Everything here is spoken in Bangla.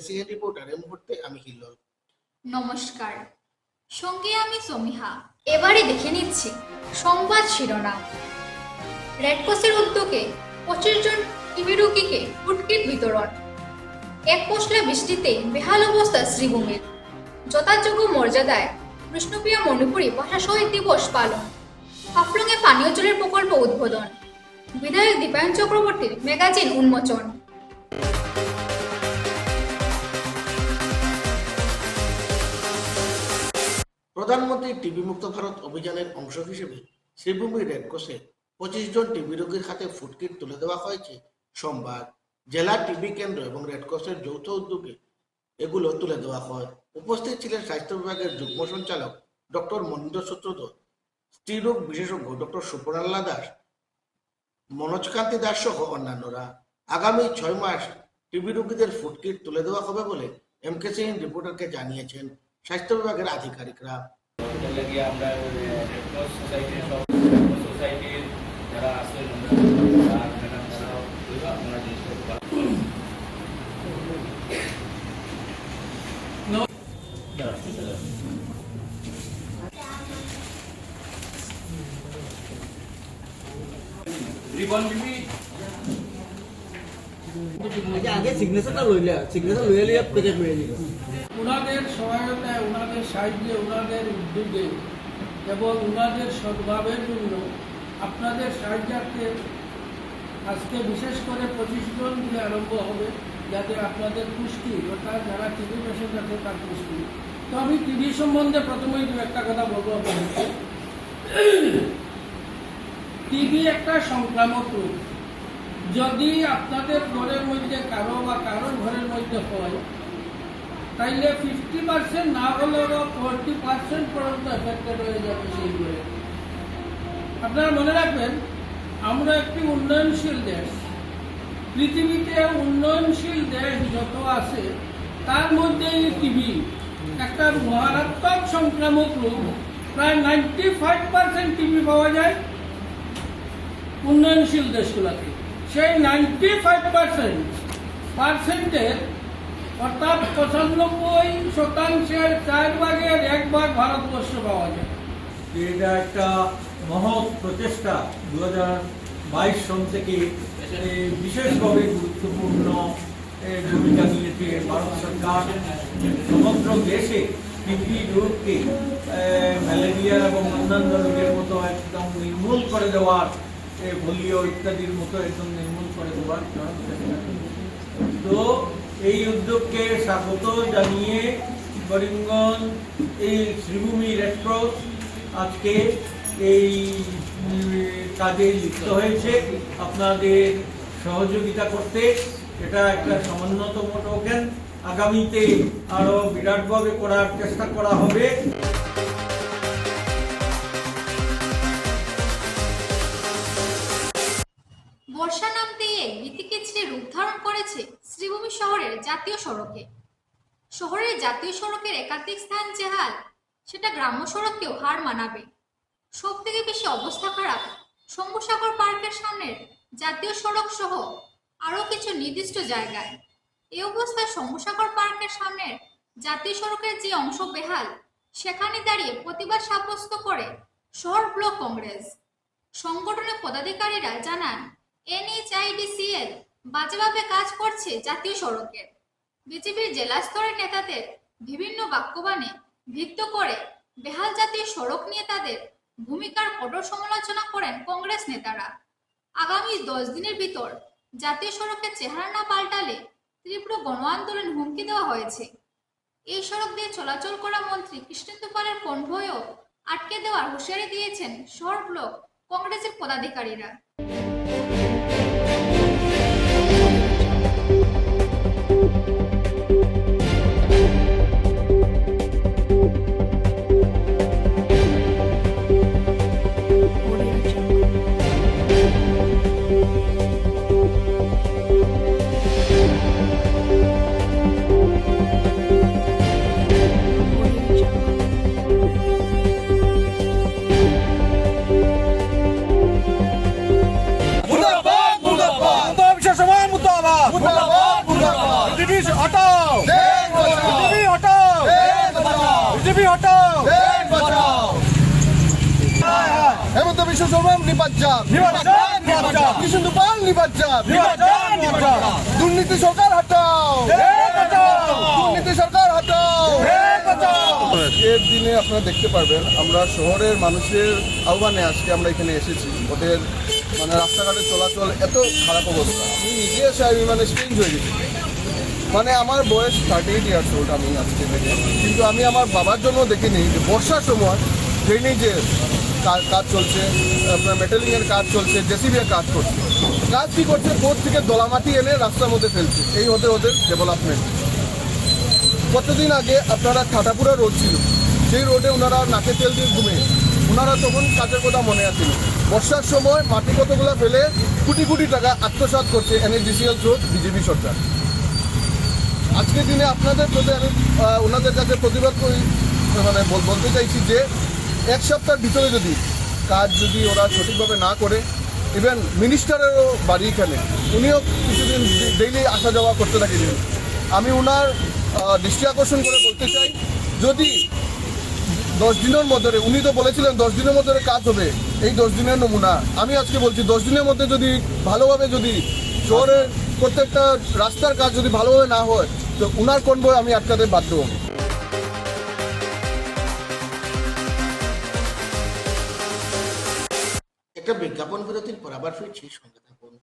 এমকেসিএন রিপোর্টার এই মুহূর্তে আমি হিল্লোল। নমস্কার, সঙ্গে আমি সমিহা। এবারে দেখে নিচ্ছি সংবাদ শিরোনাম। রেডক্রসের উদ্যোগে 25 জন টিবি রোগীকে ফুড কিট বিতরণ। এক পশলা বৃষ্টিতে বেহাল অবস্থা শ্রীভূমির। যথাযোগ্য মর্যাদায় বিষ্ণুপ্রিয়া মণিপুরী ভাষা শহীদ দিবস পালন। হাফলংয়ে পানীয় জলের প্রকল্প উদ্বোধন। বিধায়ক দীপায়ন চক্রবর্তীর ম্যাগাজিন উন্মোচন। প্রধানমন্ত্রী টিবি মুক্ত ভারত অভিযানের অংশ হিসেবে শ্রীভূমি রেডক্রসে 25 জন টিবি রোগীর হাতে ফুড কিট তুলে দেওয়া হয়েছে সোমবার। জেলা টিবি কেন্দ্র এবং রেডক্রসের যৌথ উদ্যোগে এগুলো তুলে দেওয়া হয়। উপস্থিত ছিলেন স্বাস্থ্য বিভাগের যুগ্ম সঞ্চালক ডক্টর মনীন্দ্র সূত্রধর, স্ত্রীরোগ বিশেষজ্ঞ ডক্টর সুপর্ণাল্লা দাস, মনোজকান্তি দাস সহ অন্যান্যরা। আগামী 6 মাস টিবি রোগীদের ফুড কিট তুলে দেওয়া হবে বলে এমকেসিএন রিপোর্টারকে জানিয়েছেন স্বাস্থ্য বিভাগের আধিকারিকরা। আমরা সোসাইটির যারা আছেন আপনারা জিনিসটা আগে সিগনেচারটা লইলে প্রজেক্ট হয়ে যাবে। ওনাদের সহায়তায়, ওনাদের সাহায্যে, ওনাদের উদ্যোগে এবং ওনাদের সদ্ভাবের জন্য আপনাদের সাহায্যার্থে আজকে বিশেষ করে 25 জন দিয়ে আরম্ভ হবে, যাতে আপনাদের পুষ্টি অর্থাৎ যারা টিবি পেশেন্ট আছে তার পুষ্টি। তো আমি টিবি সম্বন্ধে প্রথমেই দু একটা কথা বলবো আপনাদেরকে। টিবি একটা সংক্রামক রোগ। যদি আপনাদের ঘরের মধ্যে কারো বা কারোর ঘরের মধ্যে হয়, তাইলে 50% না হলেও 40% পর্যন্ত এফেক্টেড হয়ে যাবে সেই ঘরে। আপনারা মনে রাখবেন, আমরা একটি উন্নয়নশীল দেশ। পৃথিবীতে উন্নয়নশীল দেশ যত আছে তার মধ্যে এই টিবি একটা মারাত্মক সংক্রামক রোগ। প্রায় 95% টিবি পাওয়া যায় উন্নয়নশীল দেশগুলোতে। সেই 95%-এর অর্থাৎ 95%-এর 4 ভাগের 1 ভাগ ভারতবর্ষ পাওয়া যায়। এটা একটা মহৎ প্রচেষ্টা। 2022 সন থেকে বিশেষভাবে গুরুত্বপূর্ণ ভূমিকা নিয়েছে ভারত সরকার। সমগ্র দেশে টিবি রোগকে ম্যালেরিয়া এবং অন্যান্য রোগের মতো একদম নির্মূল করে দেওয়ার, পোলিও ইত্যাদির মতো একদম নির্মূল করে দেওয়ার তো এই উদ্যোগকে স্বাগত জানিয়ে করিমগঞ্জ এই শ্রীভূমি রেডক্রস আজকে এই কাজে লিপ্ত হয়েছে আপনাদের সহযোগিতা করতে। এটা একটা সামান্যতম টোকেন। আগামীতে আরো বিরাটভাবে করার চেষ্টা করা হবে। বর্ষা নামতেই এক ভীতিকে ছেড়ে রূপ ধারণ করেছে শ্রীভূমি শহরের জাতীয় সড়কে। শহরের জাতীয় সড়কের একাধিক স্থান জেহাল, সেটা গ্রাম্য সড়ককেও হার মানাবে। সব থেকে বেশি অবস্থা খারাপ শম্ভুসাগর পার্কের সামনের জাতীয় সড়ক সহ আরো কিছু নির্দিষ্ট জায়গায়। এই অবস্থায় শম্ভুসাগর পার্কের সামনের জাতীয় সড়কের যে অংশ বেহাল, সেখানে দাঁড়িয়ে প্রতিবাদ সাব্যস্ত করে শহর ব্লক কংগ্রেস। সংগঠনের পদাধিকারীরা জানান, NHIDCL বাজেভাবে কাজ করছে জাতীয় সড়কের। বিজেপির জেলা স্তরের নেতাদের বিভিন্ন বাক্যবাণে ভিত্ত করে বেহাল জাতীয় সড়ক নিয়ে তাদের ভূমিকার কঠোর সমালোচনা করেন কংগ্রেস নেতারা। আগামী 10 দিনের ভিতর জাতীয় সড়কের চেহারা না পাল্টালে তীব্র গণ আন্দোলন হুমকি দেওয়া হয়েছে। এই সড়ক দিয়ে চলাচল করা মন্ত্রী কৃষ্ণেন্দু পালের কনভয়ও আটকে দেওয়ার হুঁশিয়ারি দিয়েছেন শহর ব্লক কংগ্রেসের পদাধিকারীরা। মুসলমান নিপাজ্জাব কৃষ্ণপাল নিপাজ্জাব দুর্নীতি সরকার হটাও দুর্নীতি সরকার হটাও। এর দিনে আপনারা দেখতে পারবেন আমরা শহরের মানুষের আহ্বানে আজকে আমরা এখানে এসেছি। ওদের মানে রাস্তাঘাটে চলাচল এত খারাপ অবস্থা, আমি নিজে এসে আমি মানে চেঞ্জ হয়ে গেছি। মানে আমার বয়স 38 ইয়ার্স ওল্ড আমি আজকে থেকে, কিন্তু আমি আমার বাবার জন্য দেখিনি যে বর্ষার সময় ড্রেনেজের কাজ চলছে, আপনার মেটালিংয়ের কাজ চলছে, জেসিবির কাজ করছে। কাজ কী করছে, কোর্ট থেকে দলামাটি এনে রাস্তার মধ্যে ফেলছে, এই হতে ওদের ডেভেলপমেন্ট। কতদিন আগে আপনারা খাটাপুরা রোড ছিল, সেই রোডে ওনারা নাকে তেল দিয়ে ঘুমে, ওনারা তখন কাজের কথা মনে আছিল। বর্ষার সময় মাটি কতগুলো ফেলে কোটি কোটি টাকা আত্মসাৎ করছে NHDCL থ্রু বিজেপি সরকার। আজকের দিনে আপনাদের প্রতি আমি ওনাদের কাছে প্রতিবাদ করি, মানে বলতে চাইছি যে এক সপ্তাহের ভিতরে যদি কাজ যদি ওরা সঠিকভাবে না করে, ইভেন মিনিস্টারেরও বাড়ি এখানে, উনিও কিছুদিন ডেইলি আসা যাওয়া করতে থাকেন। আমি ওনার দৃষ্টি আকর্ষণ করে বলতে চাই, যদি 10 দিনের মধ্যে, উনি তো বলেছিলেন 10 দিনের মধ্যে কাজ হবে, এই 10 দিনের নমুনা আমি আজকে বলছি 10 দিনের মধ্যে যদি ভালোভাবে যদি শহরের প্রত্যেকটা রাস্তার কাজ যদি ভালোভাবে না হয়, তো উনার কনভয় আমি আটকাতে বাধ্য হব। একটা বিজ্ঞাপন বিরতির পর আবার ফিরছি সঙ্গে।